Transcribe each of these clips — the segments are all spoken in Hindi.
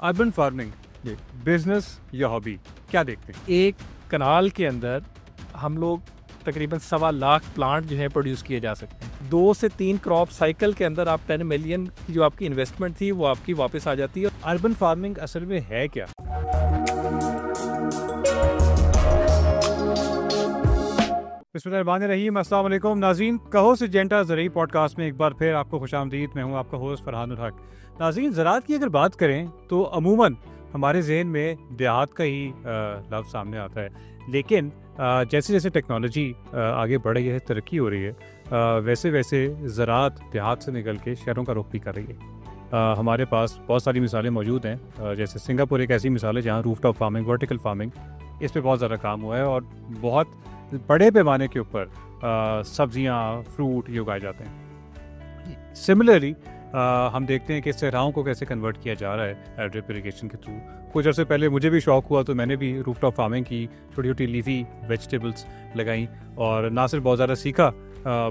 अर्बन फार्मिंग जी। बिजनेस या हॉबी, क्या देखते हैं? एक कनाल के अंदर हम लोग तकरीबन 1.25 लाख प्लांट जो है प्रोड्यूस किए जा सकते हैं। 2 से 3 क्रॉप साइकिल के अंदर आप 10 मिलियन की जो आपकी इन्वेस्टमेंट थी वो आपकी वापस आ जाती है। अर्बन फार्मिंग असल में है क्या? बिस्मिल्लाहिर्रहमानिर्रहीम। अस्सलाम वालेकुम नाज़रीन, कहो सिंजेंटा ज़रूरी पॉडकास्ट में एक बार फिर आपको खुशामदीद। मैं हूँ आपका होस्ट फरहान उल हक। नाज़रीन, ज़राअत की अगर बात करें तो अमूमन हमारे जहन में देहात का ही लफ्ज़ सामने आता है, लेकिन जैसे जैसे टेक्नोलॉजी आगे बढ़ रही है, तरक्की हो रही है, वैसे वैसे ज़राअत देहात से निकल के शहरों का रुख भी कर रही है। हमारे पास बहुत सारी मिसालें मौजूद हैं। जैसे सिंगापुर एक ऐसी मिसाल है जहाँ रूफटॉप फार्मिंग, वर्टिकल फार्मिंग, इस पे बहुत ज़्यादा काम हुआ है और बहुत बड़े पैमाने के ऊपर सब्जियां, फ्रूट ये उगाए जाते हैं। सिमिलरली हम देखते हैं कि सहराओं को कैसे कन्वर्ट किया जा रहा है ड्रिप इरिगेशन के थ्रू। कुछ अर्से पहले मुझे भी शौक हुआ तो मैंने भी रूफटॉप फार्मिंग की, छोटी छोटी लीफी वेजिटेबल्स लगाई और ना सिर्फ बहुत ज़्यादा सीखा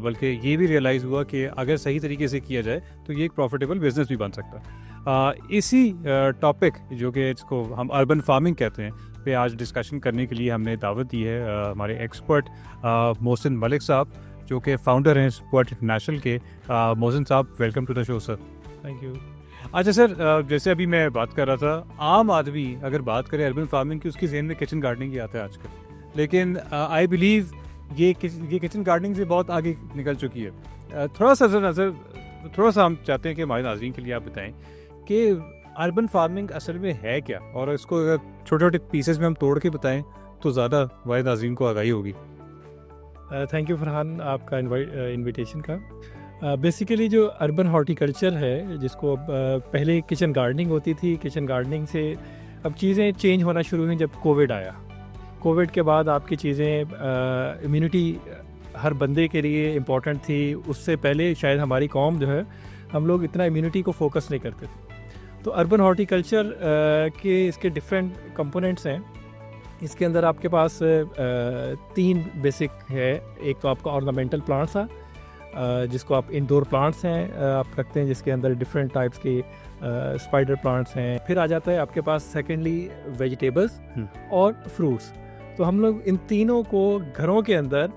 बल्कि ये भी रियलाइज़ हुआ कि अगर सही तरीके से किया जाए तो ये एक प्रॉफिटेबल बिजनेस भी बन सकता है। इसी टॉपिक जो कि इसको हम अर्बन फार्मिंग कहते हैं पे आज डिस्कशन करने के लिए हमने दावत दी है हमारे एक्सपर्ट मोहसिन मलिक साहब, जो कि फाउंडर हैं स्पॉट इंटरनेशनल के। मोहसिन साहब, welcome to the show sir. Thank you. अच्छा सर, जैसे अभी मैं बात कर रहा था, आम आदमी अगर बात करे अर्बन फार्मिंग की, उसकी जहन में किचन गार्डनिंग ही आता है आजकल, लेकिन आई बिलीव ये किचन गार्डनिंग से बहुत आगे निकल चुकी है। थोड़ा सा हम चाहते हैं कि हमारे नाज़रीन के लिए आप बताएं कि अर्बन फार्मिंग असल में है क्या, और इसको अगर छोटे छोटे पीसेस में हम तोड़ के बताएं तो ज़्यादा हमारे नाज़रीन को आगाही होगी। थैंक यू फरहान आपका इनविटेशन का। बेसिकली जो अर्बन हॉर्टिकल्चर है, जिसको पहले किचन गार्डनिंग होती थी, किचन गार्डनिंग से अब चीज़ें चेंज होना शुरू हुई जब कोविड आया। कोविड के बाद आपकी चीज़ें इम्यूनिटी हर बंदे के लिए इम्पॉर्टेंट थी। उससे पहले शायद हमारी कौम जो है, हम लोग इतना इम्यूनिटी को फोकस नहीं करते थे। तो अर्बन हॉर्टिकल्चर के इसके डिफरेंट कंपोनेंट्स हैं। इसके अंदर आपके पास 3 बेसिक है। एक तो आपका ऑर्नामेंटल प्लांट्स है, जिसको आप इंडोर प्लांट्स हैं आप रखते हैं, जिसके अंदर डिफरेंट टाइप्स के स्पाइडर प्लांट्स हैं। फिर आ जाता है आपके पास सेकेंडली वेजिटेबल्स और फ्रूट्स। तो हम लोग इन तीनों को घरों के अंदर,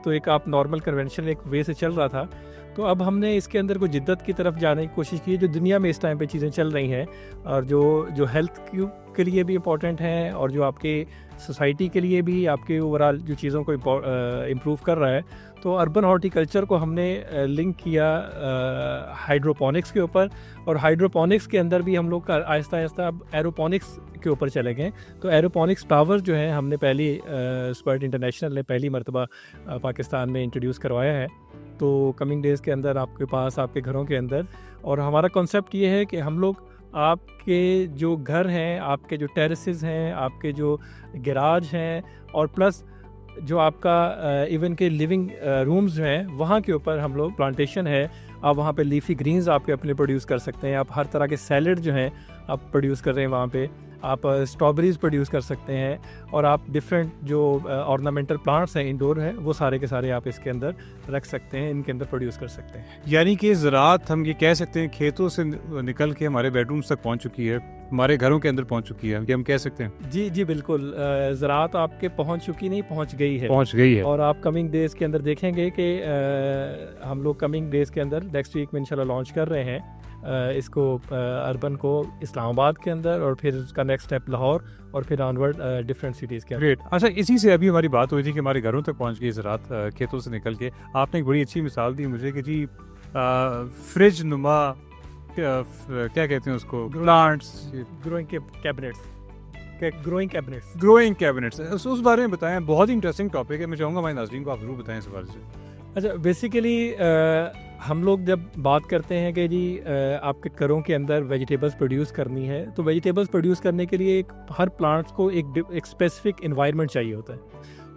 तो एक आप नॉर्मल कन्वेंशन एक वे से चल रहा था, तो अब हमने इसके अंदर को जिद्दत की तरफ जाने की कोशिश की, जो दुनिया में इस टाइम पे चीज़ें चल रही हैं और जो हेल्थ के लिए भी इम्पॉर्टेंट हैं और जो आपके सोसाइटी के लिए भी आपके ओवरऑल जो चीज़ों को इम्प्रूव कर रहा है। तो अर्बन हॉर्टिकल्चर को हमने लिंक किया हाइड्रोपोनिक्स के ऊपर, और हाइड्रोपोनिक्स के अंदर भी हम लोग का आहिस्ता आहिस्ता अब एरोपोनिक्स के ऊपर चले गए। तो एरोपोनिक्स टावर जो है हमने पहली स्पर्ट इंटरनेशनल ने पहली मरतबा पाकिस्तान में इंट्रोड्यूस करवाया है। तो कमिंग डेज़ के अंदर आपके पास आपके घरों के अंदर, और हमारा कॉन्सेप्ट ये है कि हम लोग आपके जो घर हैं, आपके जो टेरेसेस हैं, आपके जो गैराज हैं, और प्लस जो आपका इवन के लिविंग रूम्स हैं, वहाँ के ऊपर हम लोग प्लांटेशन है। आप वहाँ पे लीफी ग्रीन्स आपके अपने प्रोड्यूस कर सकते हैं। आप हर तरह के सैलड जो हैं आप प्रोड्यूस कर रहे हैं वहाँ पे। आप स्ट्रॉबेरीज प्रोड्यूस कर सकते हैं, और आप डिफरेंट जो ऑर्नामेंटल प्लांट्स हैं इंडोर हैं, वो सारे के सारे आप इसके अंदर रख सकते हैं, इनके अंदर प्रोड्यूस कर सकते हैं। यानी कि ज़राअत हम ये कह सकते हैं खेतों से निकल के हमारे बेडरूम्स तक पहुंच चुकी है, हमारे घरों के अंदर पहुंच चुकी है, ये हम कह सकते हैं। जी जी बिल्कुल। ज़राअत आपके पहुंच चुकी नहीं, पहुंच गई है। और आप कमिंग डेज़ के अंदर देखेंगे कि हम लोग कमिंग डेज़ के अंदर नेक्स्ट वीक में इंशाल्लाह लॉन्च कर रहे हैं इसको, अर्बन को इस्लामाबाद के अंदर, और फिर उसका नेक्स्ट स्टेप लाहौर, और फिर ऑनवर्ड डिफरेंट सिटीज़ के अंदर। ग्रेट। अच्छा, इसी से अभी हमारी बात हुई थी कि हमारे घरों तक पहुंच गई ज़राअत खेतों से निकल के। आपने एक बड़ी अच्छी मिसाल दी मुझे कि जी फ्रिज नुमा, क्या कहते हैं उसको, प्लांट्स, ग्रोइंग कैबिनेट्स, उस बारे में बताएं। बहुत ही इंटरेस्टिंग टॉपिक है, मैं चाहूँगा हमारे नाज़रीन को आप जरूर बताएं इस बारे से। अच्छा, बेसिकली हम लोग जब बात करते हैं कि जी आपके घरों के अंदर वेजिटेबल्स प्रोड्यूस करनी है, तो वेजिटेबल्स प्रोड्यूस करने के लिए हर प्लांट्स को एक स्पेसिफिक एनवायरनमेंट चाहिए होता है।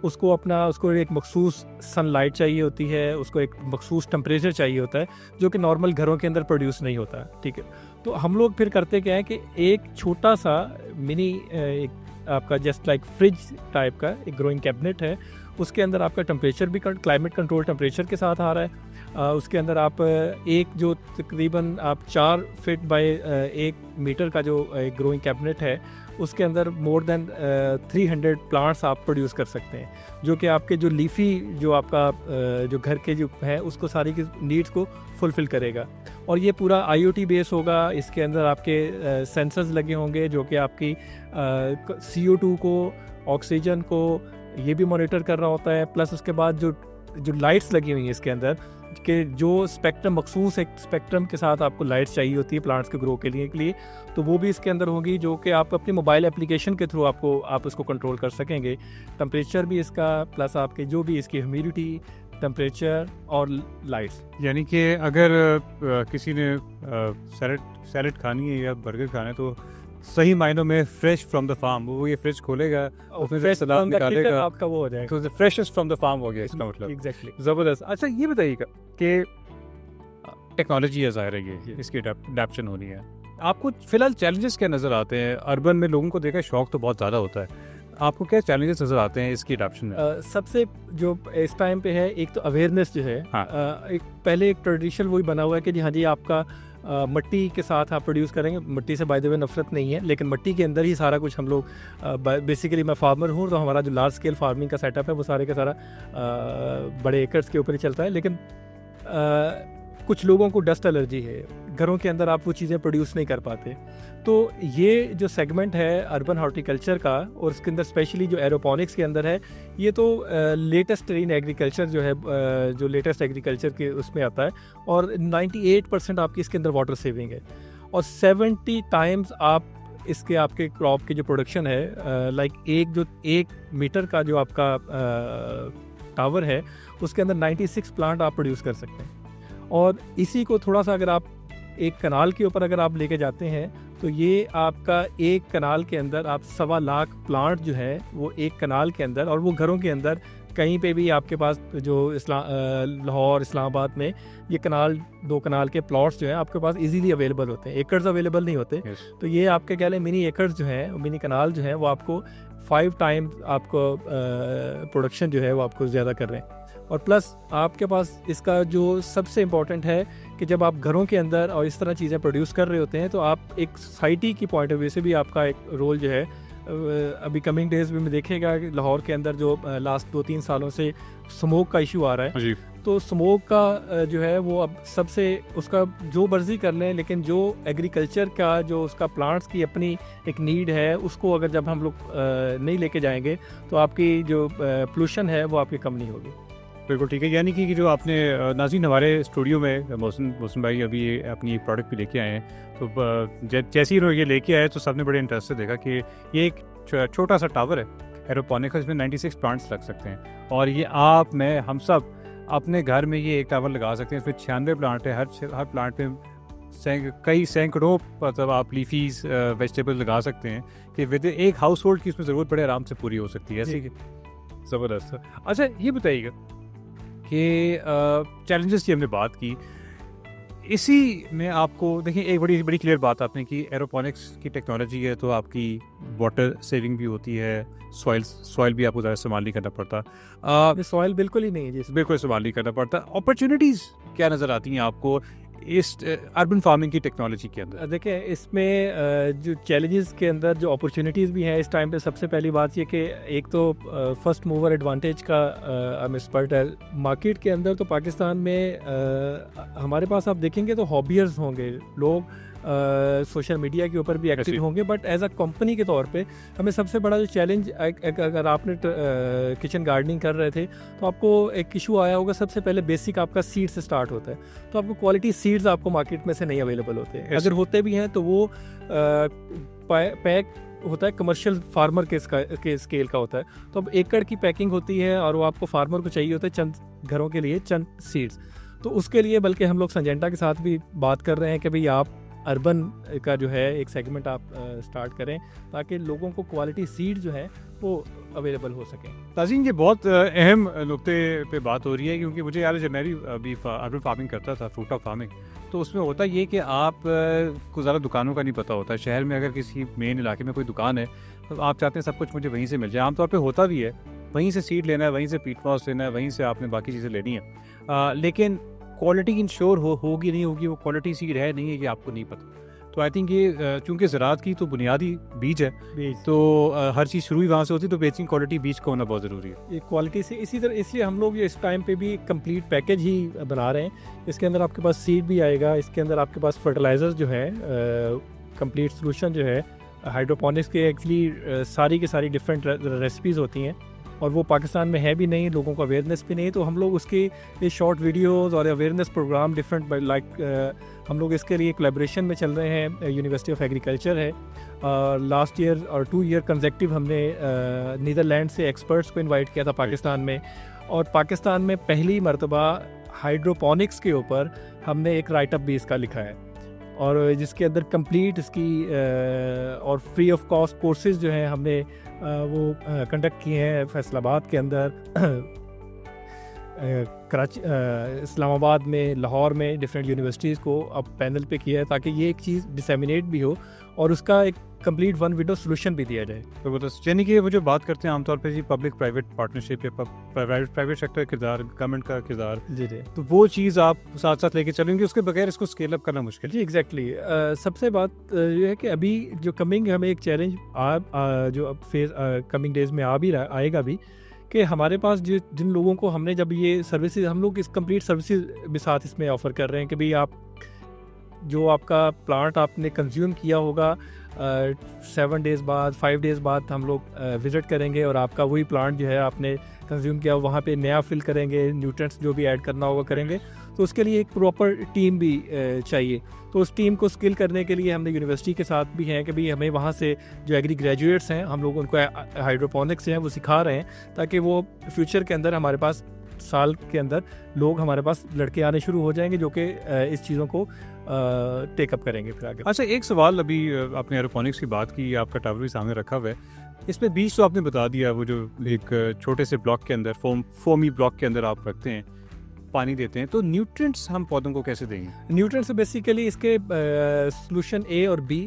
उसको एक मखसूस सनलाइट चाहिए होती है, उसको एक मखसूस टेम्परेचर चाहिए होता है, जो कि नॉर्मल घरों के अंदर प्रोड्यूस नहीं होता। ठीक है, तो हम लोग फिर करते क्या है कि एक छोटा सा मिनी एक आपका जस्ट लाइक फ्रिज टाइप का एक ग्रोइंग कैबिनेट है, उसके अंदर आपका टेम्परेचर भी क्लाइमेट कंट्रोल टेम्परेचर के साथ आ रहा है। उसके अंदर आप एक जो तकरीबन आप 4 फीट बाय 1 मीटर का जो एक ग्रोइंग कैबिनेट है, उसके अंदर मोर देन 300 प्लांट्स आप प्रोड्यूस कर सकते हैं, जो कि आपके जो लीफी जो आपका जो घर के जो है उसको सारी की नीड्स को फुलफ़िल करेगा। और ये पूरा IoT बेस होगा। इसके अंदर आपके सेंसर्स लगे होंगे जो कि आपकी CO2 को, ऑक्सीजन को ये भी मॉनिटर कर रहा होता है। प्लस उसके बाद जो लाइट्स लगी हुई हैं इसके अंदर कि जो स्पेक्ट्रम मखसूस एक स्पेक्ट्रम के साथ आपको लाइट्स चाहिए होती है प्लांट्स के ग्रो के लिए तो वो भी इसके अंदर होगी, जो कि आप अपनी मोबाइल एप्लीकेशन के थ्रू आप उसको कंट्रोल कर सकेंगे। टेम्परेचर भी इसका, प्लस आपके जो भी इसकी ह्यूमिडिटी, टेम्परेचर और लाइट्स। यानी कि अगर किसी ने सैलड खानी है या बर्गर खाना है तो सही मायनों में फ्रेश फ्रॉम द फार्म, वो ये फ्रिज खोलेगा, उसमें से सलाद निकालेगा, आपका वो हो जाएगा, तो फ्रेशेस्ट फ्रॉम द फार्म हो गया इसका मतलब। एग्जैक्टली, ज़बरदस्त। अच्छा ये बताइएगा कि टेक्नोलॉजी है, ज़ाहिर है ये इसकी अडैप्शन होनी है, आपको फिलहाल चैलेंजेस क्या नज़र आते हैं? अर्बन में लोगों को देखा शौक तो बहुत ज़्यादा होता है, आपको क्या चैलेंजेस नज़र आते हैं इसकी अडैप्शन में? सबसे जो इस टाइम पे है, एक तो अवेयरनेस जो है। हाँ। एक पहले एक ट्रेडिशनल वही बना हुआ है कि जी हाँ जी आपका मट्टी के साथ आप प्रोड्यूस करेंगे। मट्टी से बाय द वे नफरत नहीं है, लेकिन मट्टी के अंदर ही सारा कुछ हम लोग बेसिकली मैं फार्मर हूँ, तो हमारा जो लार्ज स्केल फार्मिंग का सेटअप है वो सारे का सारा बड़े एकर्स के ऊपर ही चलता है। लेकिन कुछ लोगों को डस्ट एलर्जी है, घरों के अंदर आप वो चीज़ें प्रोड्यूस नहीं कर पाते। तो ये जो सेगमेंट है अर्बन हॉर्टिकल्चर का, और उसके अंदर स्पेशली जो एरोपोनिक्स के अंदर है, ये तो लेटेस्ट इन एग्रीकल्चर जो है, जो लेटेस्ट एग्रीकल्चर के उसमें आता है। और 98% आपकी इसके अंदर वाटर सेविंग है, और 70 टाइम्स आप इसके आपके क्रॉप की जो प्रोडक्शन है, लाइक एक मीटर का जो आपका टावर है उसके अंदर 96 प्लांट आप प्रोड्यूस कर सकते हैं। और इसी को थोड़ा सा अगर आप एक कनाल के ऊपर अगर आप लेके जाते हैं तो ये आपका एक कनाल के अंदर आप 1.25 लाख प्लांट जो है वो एक कनाल के अंदर, और वो घरों के अंदर कहीं पे भी आपके पास जो लाहौर, इस्लामाबाद में ये दो कनाल के प्लॉट्स जो हैं आपके पास इजीली अवेलेबल होते हैं, एकर्स अवेलेबल नहीं होते। तो ये आपके क्या है, मिनी एकर्स जो हैं, मिनी कनाल जो हैं वो आपको 5 टाइम्स आपको प्रोडक्शन जो है वो आपको ज़्यादा कर रहे हैं। और प्लस आपके पास इसका जो सबसे इम्पॉर्टेंट है कि जब आप घरों के अंदर और इस तरह चीज़ें प्रोड्यूस कर रहे होते हैं तो आप एक सोसाइटी की पॉइंट ऑफ व्यू से भी आपका एक रोल जो है, अभी कमिंग डेज में देखेगा कि लाहौर के अंदर जो लास्ट 2-3 सालों से स्मोक का इशू आ रहा है, तो स्मोक का जो है वो अब सबसे उसका जो मर्जी कर लें, लेकिन जो एग्रीकल्चर का जो उसका प्लांट्स की अपनी एक नीड है, उसको अगर जब हम लोग नहीं लेके जाएंगे तो आपकी जो पोल्यूशन है वो आपकी कम नहीं होगी। बिल्कुल ठीक है। यानी कि जो आपने नाज़रीन हमारे स्टूडियो में मोहसिन भाई अभी अपनी एक प्रोडक्ट भी लेके आए हैं, तो जैसे ही ये लेके आए तो सबने बड़े इंटरेस्ट से देखा कि ये एक छोटा सा टावर है एरोपोनिक्स, इसमें 96 प्लांट्स लग सकते हैं, और ये आप, मैं, हम सब अपने घर में ये एक टावर लगा सकते हैं। इसमें 96 प्लांट है, हर प्लांट पे कई सैकड़ों मतलब आप लीफीज वेजिटेबल लगा सकते हैं कि विद एक हाउस होल्ड की उसमें ज़रूरत बड़े आराम से पूरी हो सकती है। ऐसे ज़बरदस्त। अच्छा ये बताइएगा कि चैलेंजेस की हमने बात की, इसी में आपको देखिए एक बड़ी क्लियर बात आपने की, एरोपोनिक्स की टेक्नोलॉजी है तो आपकी वाटर सेविंग भी होती है, सॉइल भी आपको ज़्यादा इस्तेमाल नहीं करना पड़ता, सॉइल बिल्कुल ही नहीं है जी, बिल्कुल इस्तेमाल नहीं करना पड़ता। अपॉर्चुनिटीज़ क्या नज़र आती हैं आपको इस अर्बन फार्मिंग की टेक्नोलॉजी के अंदर? देखिए इसमें जो चैलेंजेस के अंदर जो अपॉर्चुनिटीज़ भी हैं इस टाइम पे, सबसे पहली बात ये कि एक तो फर्स्ट मूवर एडवांटेज का हम एक्सपर्ट है मार्केट के अंदर। तो पाकिस्तान में हमारे पास आप देखेंगे तो हॉबियर्स होंगे लोग, सोशल मीडिया के ऊपर भी एक्टिव होंगे, बट एज अ कंपनी के तौर पे हमें सबसे बड़ा जो चैलेंज, अगर आपने किचन गार्डनिंग कर रहे थे तो आपको एक इशू आया होगा, सबसे पहले बेसिक आपका सीड से स्टार्ट होता है, तो आपको क्वालिटी सीड्स आपको मार्केट में से नहीं अवेलेबल होते हैं। अगर होते भी हैं तो वो पैक होता है कमर्शियल फार्मर के स्केल का होता है, तो अब एकड़ की पैकिंग होती है और वो आपको फार्मर को चाहिए होता है चंद घरों के लिए चंद सीड्स। तो उसके लिए बल्कि हम लोग संजेंटा के साथ भी बात कर रहे हैं कि भाई आप अर्बन का जो है एक सेगमेंट आप स्टार्ट करें ताकि लोगों को क्वालिटी सीड जो है वो अवेलेबल हो सके। ताज़ीन ये बहुत अहम नुक्ते पे बात हो रही है, क्योंकि मुझे याद है जब मैं भी अभी अर्बन फार्मिंग करता था, फ्रूट ऑफ फार्मिंग, तो उसमें होता ये कि आप को ज़्यादा दुकानों का नहीं पता होता। शहर में अगर किसी मेन इलाके में कोई दुकान है तो आप चाहते हैं सब कुछ मुझे वहीं से मिल जाए, आमतौर पर होता भी है, वहीं से सीड लेना है, वहीं से पीट मॉस लेना है, वहीं से आपने बाकी चीज़ें लेनी है, लेकिन क्वालिटी इंश्योर होगी नहीं होगी, वो क्वालिटी सीड है नहीं है, ये आपको नहीं पता। तो आई थिंक ये चूँकि ज़राअत की तो बुनियादी बीज है, तो हर चीज़ शुरू ही वहाँ से होती है, तो बेसिक क्वालिटी बीज का होना बहुत ज़रूरी है। ये क्वालिटी से इसी तरह, इसलिए हम लोग इस टाइम पे भी कंप्लीट पैकेज ही बना रहे हैं। इसके अंदर आपके पास सीड भी आएगा, इसके अंदर आपके पास फर्टिलाइजर्स जो है, कंप्लीट सोल्यूशन जो है हाइड्रोपोनिक्स के। एक्चुअली सारी की सारी डिफरेंट रेसिपीज़ होती हैं और वो पाकिस्तान में है भी नहीं, लोगों को अवेयरनेस भी नहीं, तो हम लोग उसके ये शॉर्ट वीडियोस और अवेयरनेस प्रोग्राम डिफरेंट लाइक हम लोग इसके लिए कोलैबोरेशन में चल रहे हैं। यूनिवर्सिटी ऑफ एग्रीकल्चर है, लास्ट ईयर और 2 ईयर कंसेक्टिव हमने नीदरलैंड से एक्सपर्ट्स को इनवाइट किया था पाकिस्तान में, और पाकिस्तान में पहली मरतबा हाइड्रोपोनिक्स के ऊपर हमने एक राइटअप भी इसका लिखा है, और जिसके अंदर कंप्लीट इसकी और फ्री ऑफ कॉस्ट कोर्सेज जो हैं हमने वो कंडक्ट किए हैं फैसलाबाद के अंदर, कराची, इस्लामाबाद में, लाहौर में, डिफरेंट यूनिवर्सिटीज़ को अब पैनल पे किया है ताकि ये एक चीज़ डिसेमिनेट भी हो और उसका एक कंप्लीट वन विंडो सोल्यूशन भी दिया जाए। तो वो यानी कि वो जो बात करते हैं आमतौर पे जी पब्लिक प्राइवेट पार्टनरशिप या प्राइवेट सेक्टर का किरदार, गवर्नमेंट का किरदार, जी, तो वो चीज़ आप साथ साथ लेके चलेंगे, उसके बगैर इसको स्केल अप करना मुश्किल। जी एग्जैक्टली। सबसे बात ये है कि अभी जो कमिंग हमें एक चैलेंज जो अब फेज कमिंग डेज में आएगा भी, कि हमारे पास जिन लोगों को हमने जब ये सर्विसेज, हम लोग इस कंप्लीट सर्विसेज भी साथ इसमें ऑफ़र कर रहे हैं कि भाई आप जो आपका प्लांट आपने कंज्यूम किया होगा 7 डेज़ बाद, 5 डेज़ बाद हम लोग विज़िट करेंगे और आपका वही प्लांट जो है आपने कंज्यूम किया वहाँ पे नया फिल करेंगे, न्यूट्रिएंट्स जो भी ऐड करना होगा करेंगे। तो उसके लिए एक प्रॉपर टीम भी चाहिए। तो उस टीम को स्किल करने के लिए हमने यूनिवर्सिटी के साथ भी हैं कि भाई हमें वहाँ से जो एग्री ग्रेजुएट्स हैं हम लोग उनको हाइड्रोपोनिक्स हैं वो सिखा रहे हैं ताकि वो फ्यूचर के अंदर हमारे पास साल के अंदर लोग हमारे पास लड़के आने शुरू हो जाएंगे जो कि इस चीज़ों को टेकअप करेंगे फिर आगे। अच्छा, एक सवाल, अभी आपने एरोपोनिक्स की बात की, आपका टावर भी सामने रखा हुआ है, इसमें बीज तो आपने बता दिया, वो जो एक छोटे से ब्लॉक के अंदर फोमी ब्लॉक के अंदर आप रखते हैं, पानी देते हैं, तो न्यूट्रिएंट्स हम पौधों को कैसे देंगे? न्यूट्रिएंट्स बेसिकली इसके सोल्यूशन ए और बी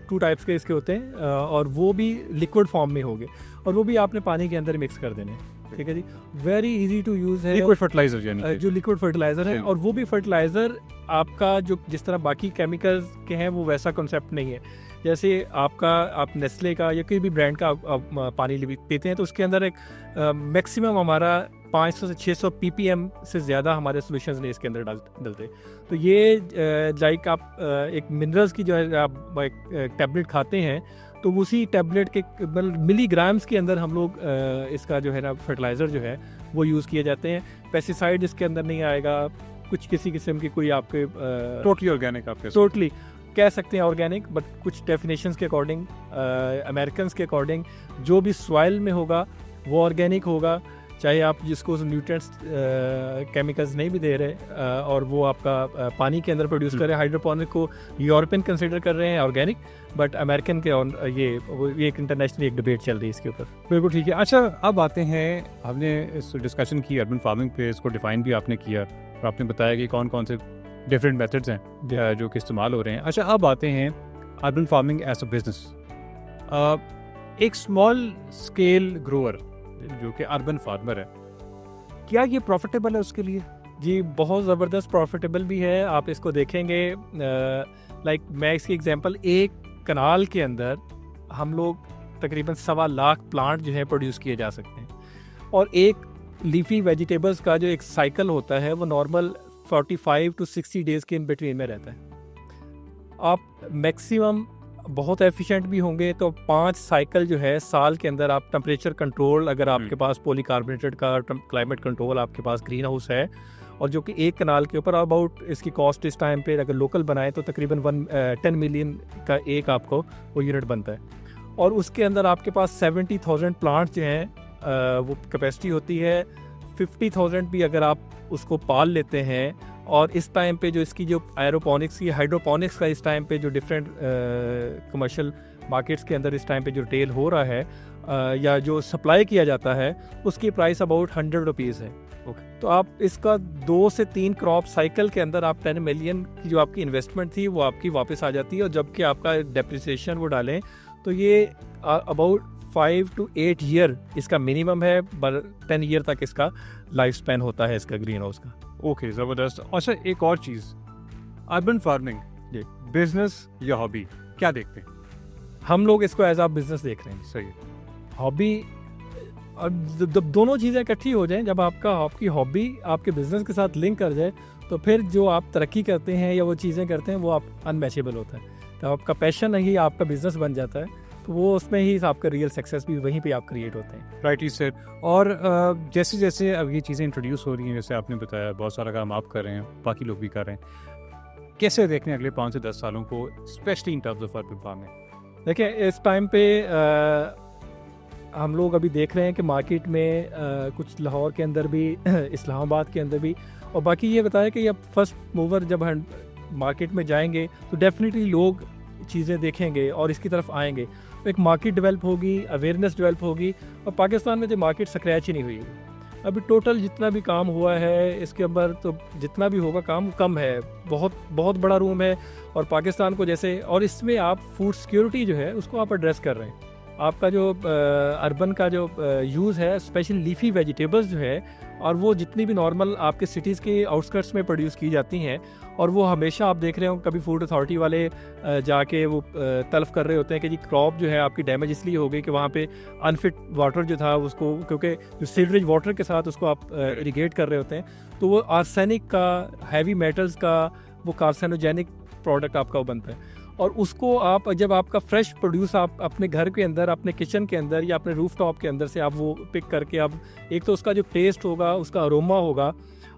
2 टाइप्स के इसके होते हैं, और वो भी लिक्विड फॉर्म में होंगे और वो भी आपने पानी के अंदर मिक्स कर देने हैं। ठीक है जी, वेरी इजी टू यूज़ है, लिक्विड फर्टिलाइजर यानी जो लिक्विड फर्टिलाइजर है, और वो भी फर्टिलाइजर आपका जो जिस तरह बाकी केमिकल्स के हैं वो वैसा कॉन्सेप्ट नहीं है। जैसे आप नेस्ले का या कोई भी ब्रांड का आप पानी पीते हैं तो उसके अंदर एक मैक्सिमम हमारा 500 से 600 ppm से ज़्यादा हमारे सॉल्यूशंस ने इसके अंदर डलते। तो ये लाइक आप एक मिनरल्स की जो है आप एक टैबलेट खाते हैं तो उसी टैबलेट के मिलीग्राम्स के अंदर हम लोग इसका जो है ना फर्टिलाइज़र जो है वो यूज़ किए जाते हैं। पेस्टिसाइड इसके अंदर नहीं आएगा, कुछ किसी किस्म की कोई आपके टोटली ऑर्गेनिक, आपके टोटली कह सकते हैं ऑर्गेनिक, बट कुछ डेफिनेशंस के अकॉर्डिंग, अमेरिकन्स के अकॉर्डिंग जो भी सॉइल में होगा वो ऑर्गेनिक होगा, चाहे आप जिसको न्यूट्रिएंट्स केमिकल्स नहीं भी दे रहे और वो आपका पानी के अंदर प्रोड्यूस कर रहे हैं। हाइड्रोपोनिक को यूरोपियन कंसिडर कर रहे हैं ऑर्गेनिक, बट अमेरिकन के ये एक इंटरनेशनली एक डिबेट चल रही है इसके ऊपर। बिल्कुल ठीक है। अच्छा, अब आते हैं, हमने इस डिस्कशन की अर्बन फार्मिंग पे, इसको डिफाइन भी आपने किया और आपने बताया कि कौन कौन से डिफरेंट मेथड्स हैं जो कि इस्तेमाल हो रहे हैं। अच्छा, अब आते हैं urban farming as a business. एक स्मॉल स्केल ग्रोअर जो कि अर्बन फार्मर है, क्या ये प्रॉफिटेबल है उसके लिए? जी, बहुत ज़बरदस्त प्रॉफिटेबल भी है। आप इसको देखेंगे, लाइक मैं इसकी एग्जांपल, एक कनाल के अंदर हम लोग तकरीबन 1.25 लाख प्लांट जो है प्रोड्यूस किए जा सकते हैं, और एक लीफी वेजिटेबल्स का जो एक साइकिल होता है वो नॉर्मल 45 to 60 डेज़ के इन बिटवीन में रहता है। आप मैक्सिमम बहुत एफिशिएंट भी होंगे तो 5 साइकिल जो है साल के अंदर आप टेम्परेचर कंट्रोल, अगर आपके पास पॉलीकार्बोनेटेड का क्लाइमेट कंट्रोल, आपके पास ग्रीन हाउस है, और जो कि एक कनाल के ऊपर अबाउट इसकी कॉस्ट इस टाइम पे अगर लोकल बनाए तो तकरीबन 10 मिलियन का एक आपको वो यूनिट बनता है, और उसके अंदर आपके पास 70,000 प्लांट जो हैं वो कैपेसिटी होती है। 50,000 भी अगर आप उसको पाल लेते हैं, और इस टाइम पे जो इसकी जो एरोपोनिक्स की हाइड्रोपोनिक्स का इस टाइम पे जो डिफरेंट कमर्शियल मार्केट्स के अंदर इस टाइम पे जो रिटेल हो रहा है या जो सप्लाई किया जाता है उसकी प्राइस अबाउट 100 रुपीज़ है। तो आप इसका 2 से 3 क्रॉप साइकिल के अंदर आप 10 मिलियन की जो आपकी इन्वेस्टमेंट थी वो आपकी वापस आ जाती है, और जबकि आपका डेप्रिसिएशन वो डालें तो ये अबाउट 5 to 8 ईयर इसका मिनिमम है, 10 ईयर तक इसका लाइफ स्पैन होता है इसका ग्रीन हाउस का। ओके, ज़बरदस्त। अच्छा, एक और चीज़, अर्बन फार्मिंग जी। बिजनेस या हॉबी, क्या देखते हैं? हम लोग इसको एज आ बिजनेस देख रहे हैं। सही है। हॉबी, अब जब दोनों चीज़ें इकट्ठी हो जाएं, जब आपकी हॉबी आपके बिजनेस के साथ लिंक कर जाए, तो फिर जो आप तरक्की करते हैं या वो चीज़ें करते हैं वो आप अनमैचेबल होता है। तो आपका पैशन ही आपका बिजनेस बन जाता है, तो वो उसमें ही आपका रियल सक्सेस भी वहीं पे आप क्रिएट होते हैं। Right he said. और जैसे जैसे अब ये चीज़ें इंट्रोड्यूस हो रही हैं, जैसे आपने बताया बहुत सारा काम आप कर रहे हैं, बाकी लोग भी कर रहे हैं, कैसे देखने अगले 5 से 10 सालों को, specially in terms of urban farming? देखिए, इस टाइम पे हम लोग अभी देख रहे हैं कि मार्केट में कुछ लाहौर के अंदर भी इस्लामाबाद के अंदर भी, और बाकी ये बताया कि अब फर्स्ट मूवर जब हम मार्केट में जाएंगे तो डेफिनेटली लोग चीज़ें देखेंगे और इसकी तरफ आएंगे, तो एक मार्केट डेवलप होगी, अवेयरनेस डेवलप होगी। और पाकिस्तान में जो मार्केट स्क्रैच ही नहीं हुई है अभी, टोटल जितना भी काम हुआ है इसके अंदर, तो जितना भी होगा काम कम है, बहुत बहुत बड़ा रूम है। और पाकिस्तान को जैसे, और इसमें आप फूड सिक्योरिटी जो है उसको आप एड्रेस कर रहे हैं। आपका जो अर्बन का जो यूज़ है, स्पेशल लीफी वेजिटेबल्स जो है, और वो जितनी भी नॉर्मल आपके सिटीज़ के आउटस्कर्ट्स में प्रोड्यूस की जाती हैं, और वो हमेशा आप देख रहे हो कभी फूड अथॉरिटी वाले जाके वो तल्फ कर रहे होते हैं कि जी क्रॉप जो है आपकी डैमेज इसलिए हो गई कि वहाँ पे अनफिट वाटर जो था उसको, क्योंकि जो सीवरेज वाटर के साथ उसको आप इरिगेट कर रहे होते हैं, तो वो आर्सेनिक का, हैवी मेटल्स का, वो कार्सिनोजेनिक प्रोडक्ट आपका वो बनता है। और उसको आप जब आपका फ्रेश प्रोड्यूस आप अपने घर के अंदर, अपने किचन के अंदर या अपने रूफ टॉप के अंदर से आप वो पिक करके, आप एक तो उसका जो टेस्ट होगा, उसका अरोमा होगा,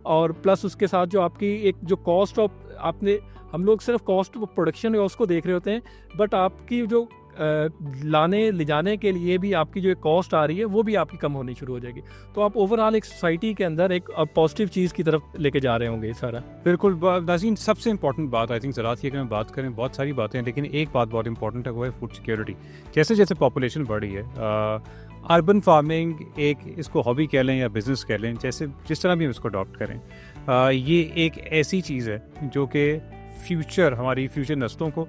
और प्लस उसके साथ जो आपकी एक जो कॉस्ट ऑफ, आपने, हम लोग सिर्फ कॉस्ट ऑफ प्रोडक्शन या उसको देख रहे होते हैं, बट आपकी जो लाने ले जाने के लिए भी आपकी जो एक कॉस्ट आ रही है वो भी आपकी कम होनी शुरू हो जाएगी। तो आप ओवरऑल एक सोसाइटी के अंदर एक पॉजिटिव चीज़ की तरफ लेके जा रहे होंगे सारा। बिल्कुल नाज़रीन, सबसे इंपॉर्टेंट बात आई थिंक ज़रात की अगर हम बात करें, बहुत सारी बातें हैं, लेकिन एक बात बहुत इंपॉर्टेंट है, वो है फूड सिक्योरिटी। जैसे जैसे पॉपुलेशन बढ़ रही है, अर्बन फार्मिंग, एक इसको हॉबी कह लें या बिज़नेस कह लें, जैसे जिस तरह भी हम इसको अडॉप्ट करें, ये एक ऐसी चीज़ है जो कि फ्यूचर, हमारी फ्यूचर नस्लों को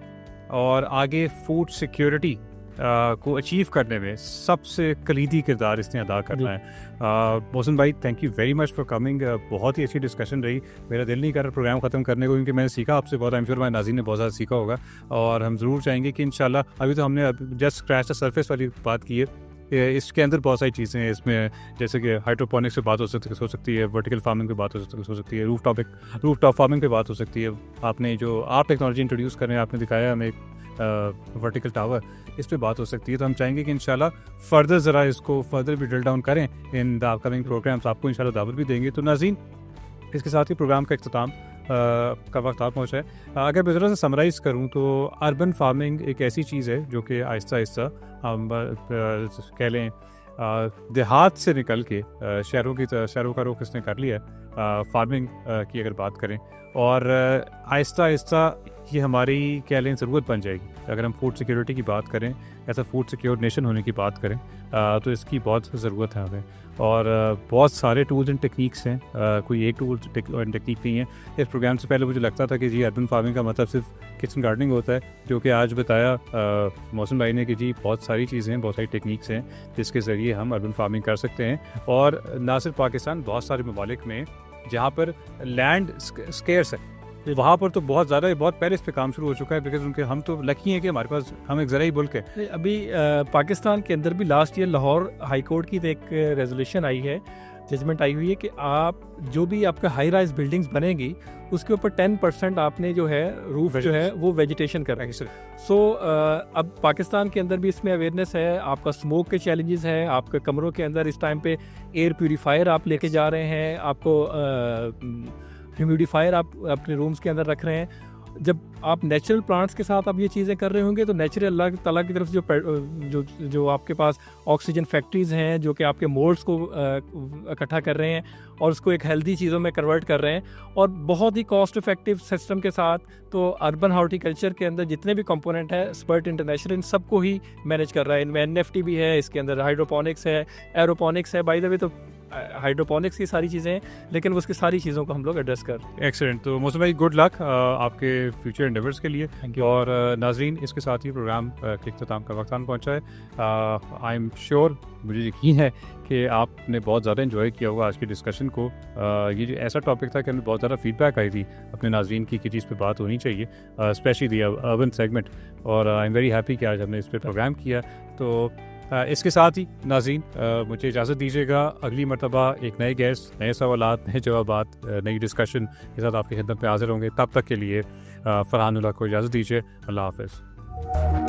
और आगे फूड सिक्योरिटी को अचीव करने में सबसे कलीदी किरदार इसने अदा करना है। मोहसिन भाई, thank you very much for coming. बहुत ही अच्छी डिस्कशन रही। मेरा दिल नहीं कर रहा प्रोग्राम ख़त्म करने को, क्योंकि मैंने सीखा आपसे बहुत। आई एम श्योर हमारे नाज़रीन ने बहुत ज़्यादा सीखा होगा, और हम ज़रूर चाहेंगे कि इंशाल्लाह, अभी तो हमने जस्ट स्क्रैच द सरफेस वाली बात की है, इसके अंदर बहुत सारी चीज़ें हैं इसमें, जैसे कि हाइड्रोपोनिक्स पे बात हो सकती है, वर्टिकल फार्मिंग पे बात हो सकती है, रूफ टॉप फार्मिंग पे बात हो सकती है। आपने जो आप टेक्नोलॉजी इंट्रोड्यूस कर रहे हैं, आपने दिखाया हमें वर्टिकल टावर, इस पे बात हो सकती है। तो हम चाहेंगे कि इंशाल्लाह फर्दर ज़रा इसको फर्दर भी ड्रिल डाउन करें इन द अपकमिंग प्रोग्राम्स। आपको इंशाल्लाह दावत भी देंगे। तो नाज़रीन, इसके साथ ही प्रोग्राम का इख्तिताम का वक्त आ पहुँचा है। अगर मैं ज़रा से समराइज़ करूँ तो अर्बन फार्मिंग एक ऐसी चीज़ है जो कि आहिस्ता आहिस्ता हम कह लें देहात से निकल के शहरों का रुख इसने कर लिया है। फार्मिंग की अगर बात करें, और आहिस्ता आहिस्ता ये हमारी कह लें ज़रूरत बन जाएगी। अगर हम फूड सिक्योरिटी की बात करें, ऐसा फूड सिक्योर नेशन होने की बात करें, तो इसकी बहुत ज़रूरत है हमें। और बहुत सारे टूल्स एंड टेक्निक्स हैं, कोई एक टूल एंड टेक्निक नहीं है। इस प्रोग्राम से पहले मुझे लगता था कि जी अर्बन फार्मिंग का मतलब सिर्फ किचन गार्डनिंग होता है, जो कि आज बताया मोहसिन भाई ने कि जी बहुत सारी चीज़ें हैं, बहुत सारी टेक्निक्स हैं जिसके ज़रिए हम अर्बन फार्मिंग कर सकते हैं। और ना सिर्फ पाकिस्तान, बहुत सारे ममालिक में जहाँ पर लैंड स्केर्स है, वहाँ पर तो बहुत ज़्यादा, बहुत पहले इस पे काम शुरू हो चुका है, बिकॉज उनके, हम तो लकी हैं कि हमारे पास, हम एक ज़राई मुल्क है। अभी पाकिस्तान के अंदर भी last year Lahore high court की एक रेजोल्यूशन आई है, जजमेंट आई हुई है कि आप जो भी आपका हाई राइज बिल्डिंग्स बनेगी उसके ऊपर 10% आपने जो है रूफ जो है वो वेजिटेशन कर रहे हैं। सो अब पाकिस्तान के अंदर भी इसमें अवेयरनेस है। आपका स्मोक के चैलेंजेस है, आपके कमरों के अंदर इस टाइम पे एयर प्यूरीफायर आप लेके जा रहे हैं, आपको ह्यूमिडिफायर आप अपने रूम्स के अंदर रख रहे हैं। जब आप नेचुरल प्लांट्स के साथ आप ये चीज़ें कर रहे होंगे तो नेचुरल अल्लाह ताला की तरफ से जो आपके पास ऑक्सीजन फैक्ट्रीज़ हैं जो कि आपके मोल्ड्स को इकट्ठा कर रहे हैं और उसको एक हेल्दी चीज़ों में कन्वर्ट कर रहे हैं, और बहुत ही कॉस्ट इफेक्टिव सिस्टम के साथ। तो अर्बन हॉर्टिकल्चर के अंदर जितने भी कंपोनेंट है, स्पर्ट इंटरनेशनल इन सबको ही मैनेज कर रहा है। इनमें NFT भी है, इसके अंदर हाइड्रोपोनिक्स है, एरोपोनिक्स है। बाय द वे तो हाइड्रोपोनिक्स की सारी चीज़ें हैं, लेकिन उसकी सारी चीज़ों को हम लोग एड्रेस कर रहे हैं। एक्सीलेंट। तो मौसम भाई, गुड लक आपके फ्यूचर एंडेवर्स के लिए। Thank you. और नाजरीन, इसके साथ ही प्रोग्राम के इख्तिताम का वक्त आन पहुँचा है। आई एम श्योर, मुझे यकीन है कि आपने बहुत ज़्यादा इन्जॉय किया होगा आज की डिस्कशन को। ये जो ऐसा टॉपिक था कि हमें बहुत ज़्यादा फीडबैक आई थी अपने नाजरीन की कि चीज़ पे बात होनी चाहिए, स्पेशली दी अर्बन सेगमेंट। और आई एम वेरी हैप्पी कि आज हमने इस पर प्रोग्राम किया। तो इसके साथ ही नाज़रीन, मुझे इजाज़त दीजिएगा। अगली मरतबा एक नए गेस्ट, नए सवालात, नए जवाबात, नई डिस्कशन के साथ आपकी खिदमत में हाजिर होंगे। तब तक के लिए फ़रहान उल्लाह को इजाज़त दीजिए। अल्लाह हाफ़िज़।